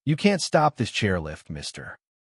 You can't stop this chairlift, Mr.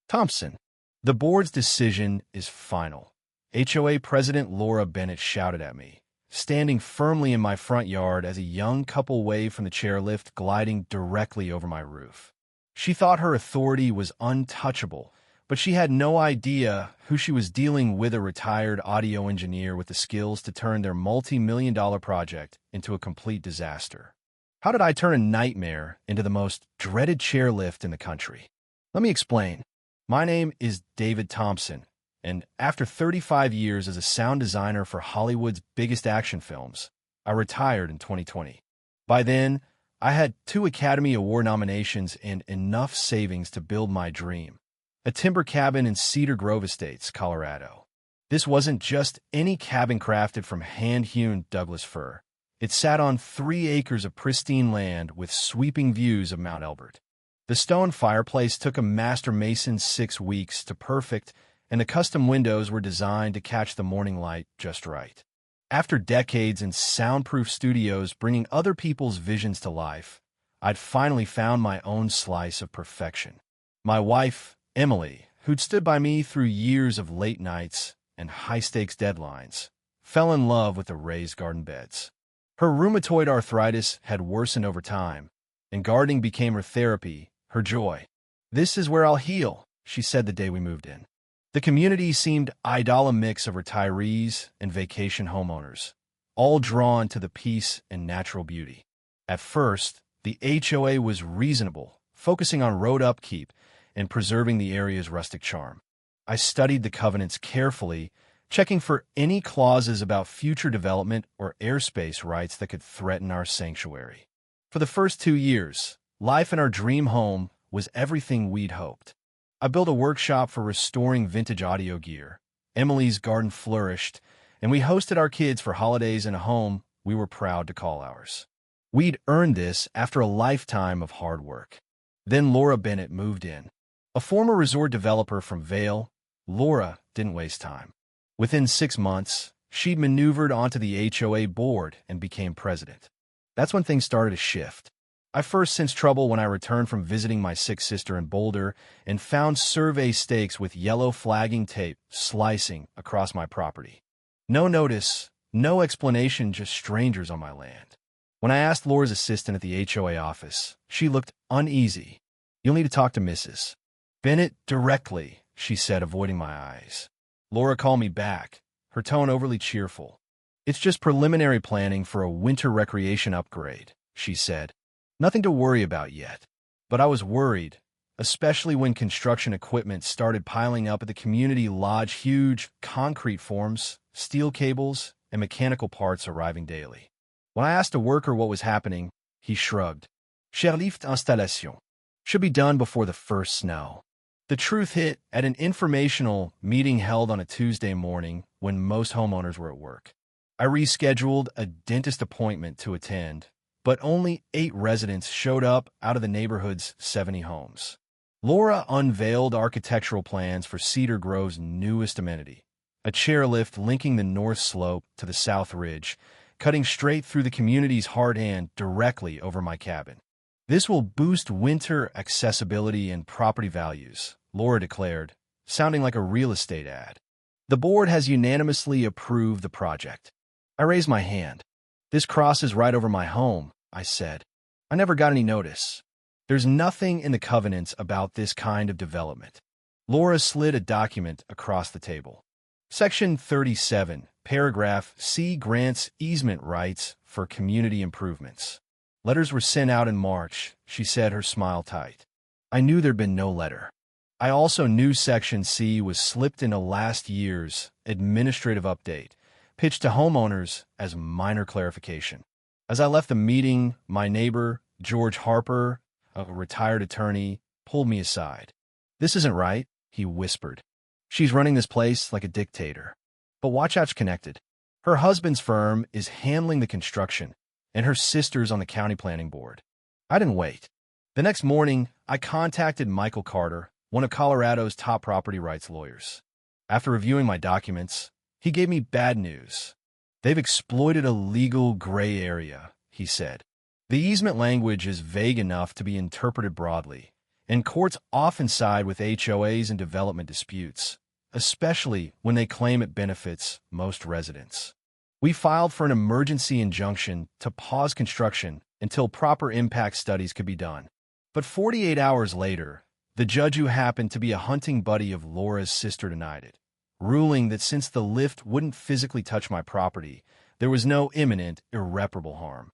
Thompson. The board's decision is final. HOA President Laura Bennett shouted at me, standing firmly in my front yard as a young couple waved from the chairlift gliding directly over my roof. She thought her authority was untouchable, but she had no idea who she was dealing with, a retired audio engineer with the skills to turn their multi-million-dollar project into a complete disaster. How did I turn a nightmare into the most dreaded chairlift in the country? Let me explain. My name is David Thompson, and after 35 years as a sound designer for Hollywood's biggest action films, I retired in 2020. By then, I had 2 Academy Award nominations and enough savings to build my dream, a timber cabin in Cedar Grove Estates, Colorado. This wasn't just any cabin crafted from hand-hewn Douglas fir. It sat on 3 acres of pristine land with sweeping views of Mount Elbert. The stone fireplace took a master mason 6 weeks to perfect, and the custom windows were designed to catch the morning light just right. After decades in soundproof studios bringing other people's visions to life, I'd finally found my own slice of perfection. My wife, Emily, who'd stood by me through years of late nights and high-stakes deadlines, fell in love with the raised garden beds. Her rheumatoid arthritis had worsened over time, and gardening became her therapy, her joy. "This is where I'll heal," she said the day we moved in. The community seemed a mix of retirees and vacation homeowners, all drawn to the peace and natural beauty. At first, the HOA was reasonable, focusing on road upkeep and preserving the area's rustic charm. I studied the covenants carefully, checking for any clauses about future development or airspace rights that could threaten our sanctuary. For the first 2 years, life in our dream home was everything we'd hoped. I built a workshop for restoring vintage audio gear. Emily's garden flourished, and we hosted our kids for holidays in a home we were proud to call ours. We'd earned this after a lifetime of hard work. Then Laura Bennett moved in. A former resort developer from Vail, Laura didn't waste time. Within 6 months, she'd maneuvered onto the HOA board and became president. That's when things started to shift. I first sensed trouble when I returned from visiting my sick sister in Boulder and found survey stakes with yellow flagging tape slicing across my property. No notice, no explanation, just strangers on my land. When I asked Laura's assistant at the HOA office, she looked uneasy. "You'll need to talk to Mrs. Bennett directly," she said, avoiding my eyes. Laura called me back, her tone overly cheerful. "It's just preliminary planning for a winter recreation upgrade," she said. "Nothing to worry about yet." But I was worried, especially when construction equipment started piling up at the community lodge, huge concrete forms, steel cables, and mechanical parts arriving daily. When I asked a worker what was happening, he shrugged. "Chairift installation. Should be done before the first snow." The truth hit at an informational meeting held on a Tuesday morning when most homeowners were at work. I rescheduled a dentist appointment to attend, but only 8 residents showed up out of the neighborhood's 70 homes. Laura unveiled architectural plans for Cedar Grove's newest amenity, a chairlift linking the north slope to the south ridge, cutting straight through the community's heart and directly over my cabin. "This will boost winter accessibility and property values," Laura declared, sounding like a real estate ad. "The board has unanimously approved the project." I raised my hand. "This crosses right over my home," I said. "I never got any notice. There's nothing in the covenants about this kind of development." Laura slid a document across the table. Section 37, paragraph C grants easement rights for community improvements. Letters were sent out in March, she said, her smile tight. I knew there'd been no letter. I also knew Section C was slipped into last year's administrative update, pitched to homeowners as minor clarification. As I left the meeting, my neighbor, George Harper, a retired attorney, pulled me aside. "This isn't right," he whispered. "She's running this place like a dictator. But watch out, she's connected. Her husband's firm is handling the construction, and her sister's on the county planning board." I didn't wait. The next morning, I contacted Michael Carter, one of Colorado's top property rights lawyers. After reviewing my documents, he gave me bad news. "They've exploited a legal gray area," he said. "The easement language is vague enough to be interpreted broadly, and courts often side with HOAs in development disputes, especially when they claim it benefits most residents. We filed for an emergency injunction to pause construction until proper impact studies could be done. But 48 hours later, the judge, who happened to be a hunting buddy of Laura's sister, denied it, ruling that since the lift wouldn't physically touch my property, there was no imminent, irreparable harm.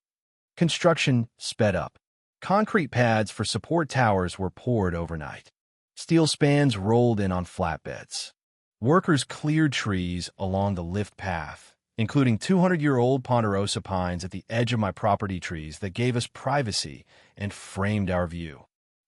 Construction sped up. Concrete pads for support towers were poured overnight. Steel spans rolled in on flatbeds. Workers cleared trees along the lift path, including 200-year-old ponderosa pines at the edge of my property, trees that gave us privacy and framed our view.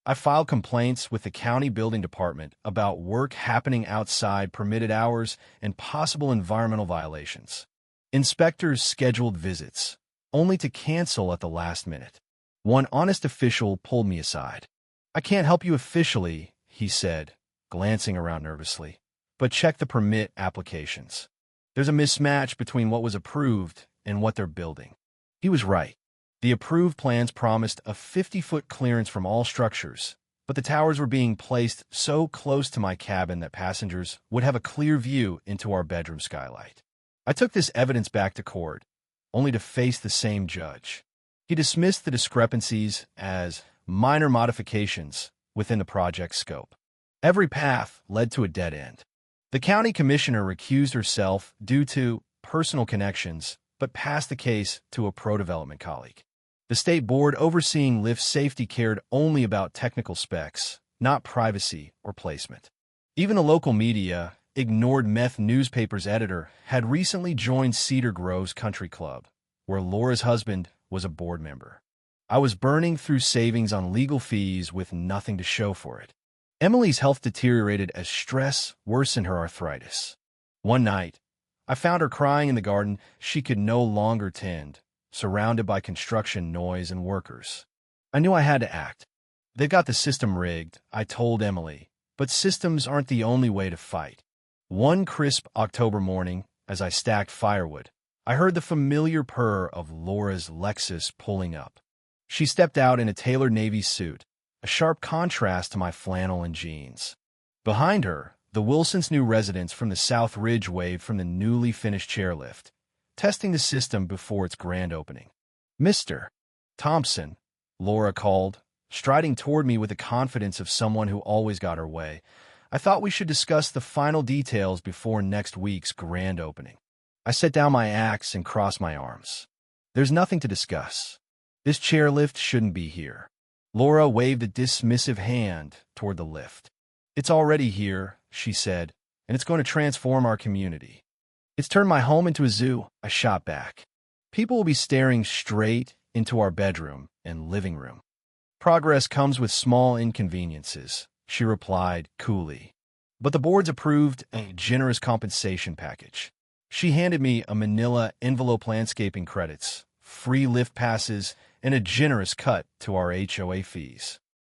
I filed complaints with the county building department about work happening outside permitted hours and possible environmental violations. Inspectors scheduled visits, only to cancel at the last minute. One honest official pulled me aside. "I can't help you officially," he said, glancing around nervously, "but check the permit applications. There's a mismatch between what was approved and what they're building." He was right. The approved plans promised a 50-foot clearance from all structures, but the towers were being placed so close to my cabin that passengers would have a clear view into our bedroom skylight. I took this evidence back to court, only to face the same judge. He dismissed the discrepancies as minor modifications within the project's scope. Every path led to a dead end. The county commissioner recused herself due to personal connections, but passed the case to a pro-development colleague. The state board overseeing lift safety cared only about technical specs, not privacy or placement. Even the local media ignored meth newspaper's editor had recently joined Cedar Grove's country club, where Laura's husband was a board member. I was burning through savings on legal fees with nothing to show for it. Emily's health deteriorated as stress worsened her arthritis. One night, I found her crying in the garden she could no longer tend, surrounded by construction noise and workers. I knew I had to act. "They've got the system rigged," I told Emily, "but systems aren't the only way to fight." One crisp October morning, as I stacked firewood, I heard the familiar purr of Laura's Lexus pulling up. She stepped out in a tailored navy suit, a sharp contrast to my flannel and jeans. Behind her, the Wilsons' new residents from the South Ridge waved from the newly finished chairlift, testing the system before its grand opening. "Mr. Thompson," Laura called, striding toward me with the confidence of someone who always got her way. "I thought we should discuss the final details before next week's grand opening." I set down my axe and crossed my arms. "There's nothing to discuss. This chairlift shouldn't be here." Laura waved a dismissive hand toward the lift. "It's already here," she said, "and it's going to transform our community." "It's turned my home into a zoo," I shot back. "People will be staring straight into our bedroom and living room." "Progress comes with small inconveniences," she replied coolly. "But the board's approved a generous compensation package." She handed me a manila envelope, landscaping credits, free lift passes, and a generous cut to our HOA fees.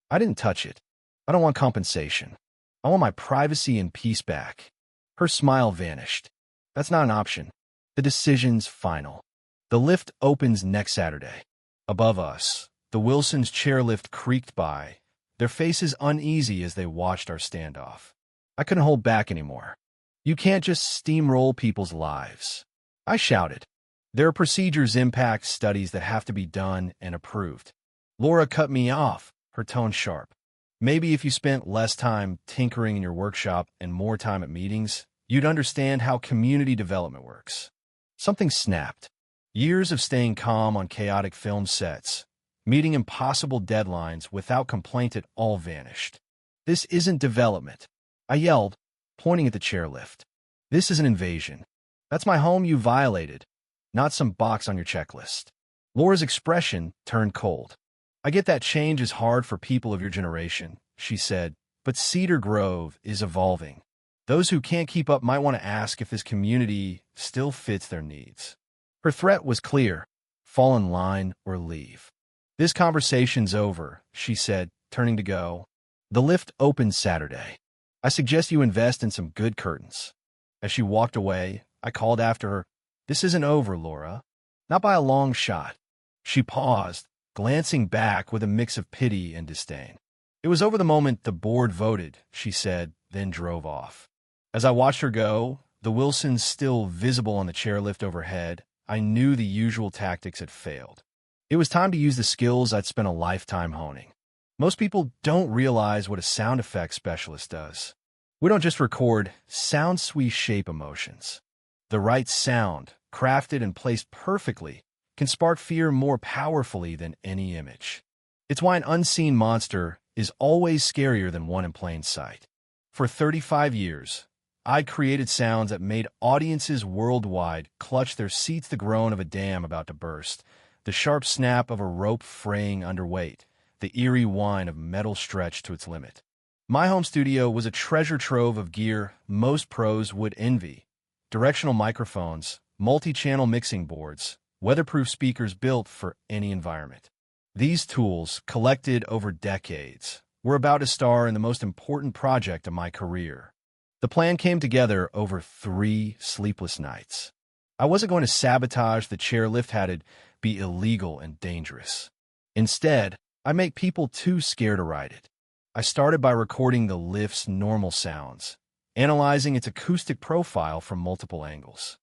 I didn't touch it. I don't want compensation. I want my privacy and peace back. Her smile vanished. "That's not an option. The decision's final. The lift opens next Saturday." Above us, the Wilsons' chairlift creaked by, their faces uneasy as they watched our standoff. I couldn't hold back anymore. "You can't just steamroll people's lives," I shouted. "There are procedures, impact studies that have to be done and approved." Laura cut me off, her tone sharp. "Maybe if you spent less time tinkering in your workshop and more time at meetings, you'd understand how community development works." Something snapped. Years of staying calm on chaotic film sets, meeting impossible deadlines without complaint, it all vanished. "This isn't development," I yelled, pointing at the chairlift. "This is an invasion. That's my home you violated, not some box on your checklist." Laura's expression turned cold. "I get that change is hard for people of your generation," she said, "but Cedar Grove is evolving. Those who can't keep up might want to ask if this community still fits their needs." Her threat was clear: fall in line or leave. "This conversation's over," she said, turning to go. "The lift opens Saturday. I suggest you invest in some good curtains." As she walked away, I called after her, "This isn't over, Laura. Not by a long shot." She paused, glancing back with a mix of pity and disdain. It was over the moment the board voted, she said, then drove off. As I watched her go, the Wilsons still visible on the chairlift overhead, I knew the usual tactics had failed. It was time to use the skills I'd spent a lifetime honing. Most people don't realize what a sound effects specialist does. We don't just record sounds, we shape emotions. The right sound, crafted and placed perfectly, can spark fear more powerfully than any image. It's why an unseen monster is always scarier than one in plain sight. For 35 years, I created sounds that made audiences worldwide clutch their seats, the groan of a dam about to burst, the sharp snap of a rope fraying underweight, the eerie whine of metal stretched to its limit. My home studio was a treasure trove of gear most pros would envy. Directional microphones, multi-channel mixing boards, weatherproof speakers built for any environment. These tools, collected over decades, were about to star in the most important project of my career. The plan came together over 3 sleepless nights. I wasn't going to sabotage the chairlift, had it be illegal and dangerous. Instead, I'd make people too scared to ride it. I started by recording the lift's normal sounds, analyzing its acoustic profile from multiple angles.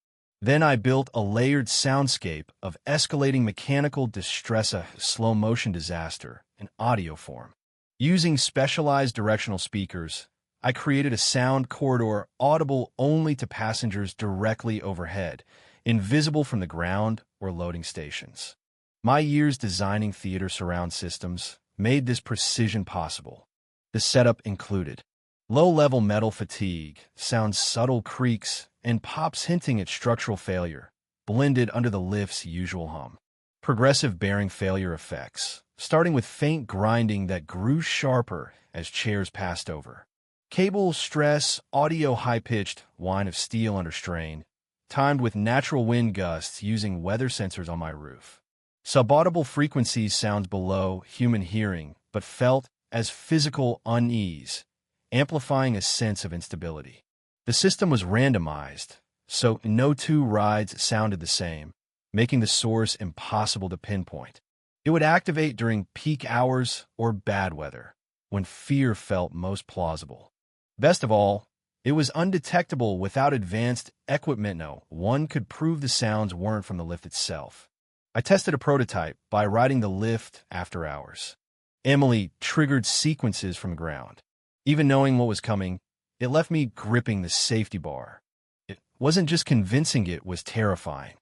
Then I built a layered soundscape of escalating mechanical distress, a slow-motion disaster, in audio form. Using specialized directional speakers, I created a sound corridor audible only to passengers directly overhead, invisible from the ground or loading stations. My years designing theater surround systems made this precision possible. The setup included low-level metal fatigue, sounds subtle creaks, and pops hinting at structural failure, blended under the lift's usual hum. Progressive bearing failure effects, starting with faint grinding that grew sharper as chairs passed over. Cable stress, audio high-pitched whine of steel under strain, timed with natural wind gusts using weather sensors on my roof. Subaudible frequencies, sounds below human hearing, but felt as physical unease, amplifying a sense of instability. The system was randomized, so no 2 rides sounded the same, making the source impossible to pinpoint. It would activate during peak hours or bad weather, when fear felt most plausible. Best of all, it was undetectable without advanced equipment. No one could prove the sounds weren't from the lift itself. I tested a prototype by riding the lift after hours. Emily triggered sequences from the ground. Even knowing what was coming, it left me gripping the safety bar. It wasn't just convincing, it was terrifying.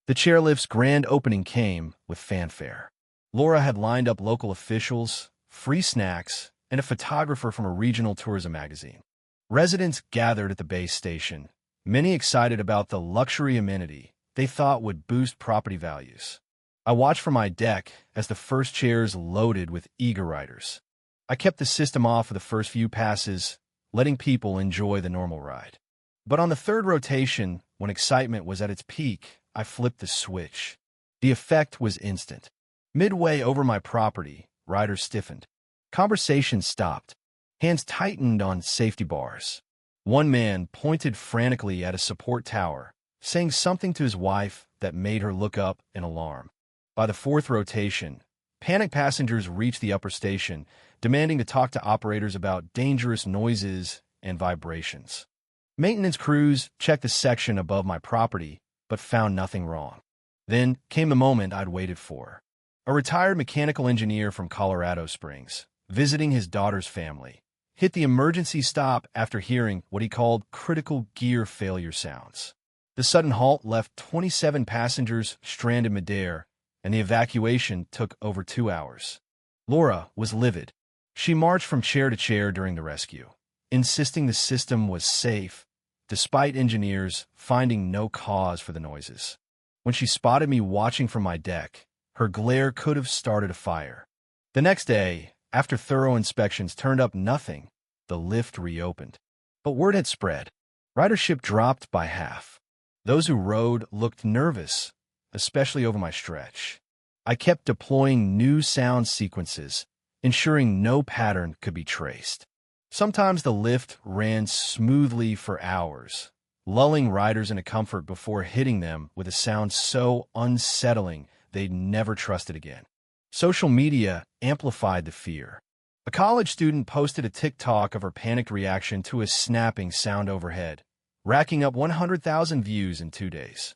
The chairlift's grand opening came with fanfare. Laura had lined up local officials, free snacks, and a photographer from a regional tourism magazine. Residents gathered at the base station, many excited about the luxury amenity they thought would boost property values. I watched from my deck as the first chairs loaded with eager riders. I kept the system off for the first few passes, letting people enjoy the normal ride. But on the 3rd rotation, when excitement was at its peak, I flipped the switch. The effect was instant. Midway over my property, riders stiffened. Conversation stopped. Hands tightened on safety bars. One man pointed frantically at a support tower, saying something to his wife that made her look up in alarm. By the 4th rotation, panicked passengers reached the upper station, demanding to talk to operators about dangerous noises and vibrations. Maintenance crews checked the section above my property, but found nothing wrong. Then came the moment I'd waited for. A retired mechanical engineer from Colorado Springs, visiting his daughter's family, hit the emergency stop after hearing what he called critical gear failure sounds. The sudden halt left 27 passengers stranded midair, and the evacuation took over 2 hours. Laura was livid. She marched from chair to chair during the rescue, insisting the system was safe, despite engineers finding no cause for the noises. When she spotted me watching from my deck, her glare could have started a fire. The next day, after thorough inspections turned up nothing, the lift reopened. But word had spread. Ridership dropped by half. Those who rode looked nervous, especially over my stretch. I kept deploying new sound sequences, ensuring no pattern could be traced. Sometimes the lift ran smoothly for hours, lulling riders into comfort before hitting them with a sound so unsettling they'd never trust it again. Social media amplified the fear. A college student posted a TikTok of her panicked reaction to a snapping sound overhead, racking up 100,000 views in 2 days.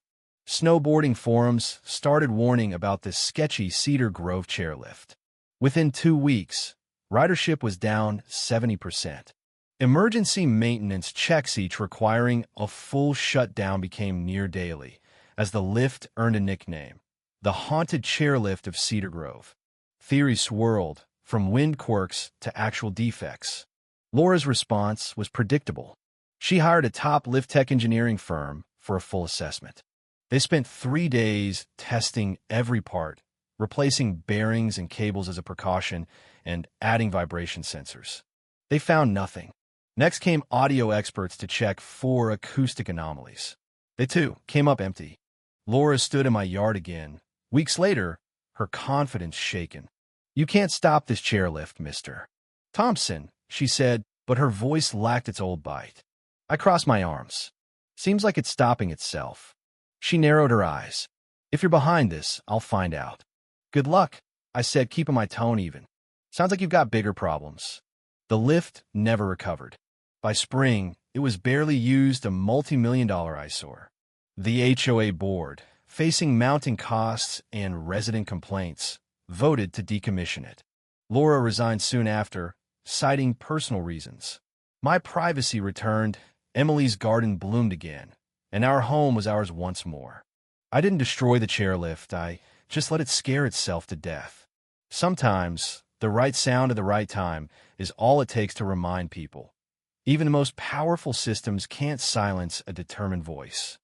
Snowboarding forums started warning about this sketchy Cedar Grove chairlift. Within 2 weeks, ridership was down 70%. Emergency maintenance checks each requiring a full shutdown became near daily, as the lift earned a nickname, the haunted chairlift of Cedar Grove. Theories swirled, from wind quirks to actual defects. Laura's response was predictable. She hired a top lift tech engineering firm for a full assessment. They spent 3 days testing every part, replacing bearings and cables as a precaution, and adding vibration sensors. They found nothing. Next came audio experts to check for acoustic anomalies. They, too, came up empty. Laura stood in my yard again. Weeks later, her confidence shaken. "You can't stop this chairlift, Mr. Thompson," she said, but her voice lacked its old bite. I crossed my arms. "Seems like it's stopping itself." She narrowed her eyes. "If you're behind this, I'll find out." "Good luck," I said, keeping my tone even. "Sounds like you've got bigger problems." The lift never recovered. By spring, it was barely used, a multi-million-dollar eyesore. The HOA board, facing mounting costs and resident complaints, voted to decommission it. Laura resigned soon after, citing personal reasons. My privacy returned, Emily's garden bloomed again, and our home was ours once more. I didn't destroy the chairlift, I just let it scare itself to death. Sometimes, the right sound at the right time is all it takes to remind people. Even the most powerful systems can't silence a determined voice.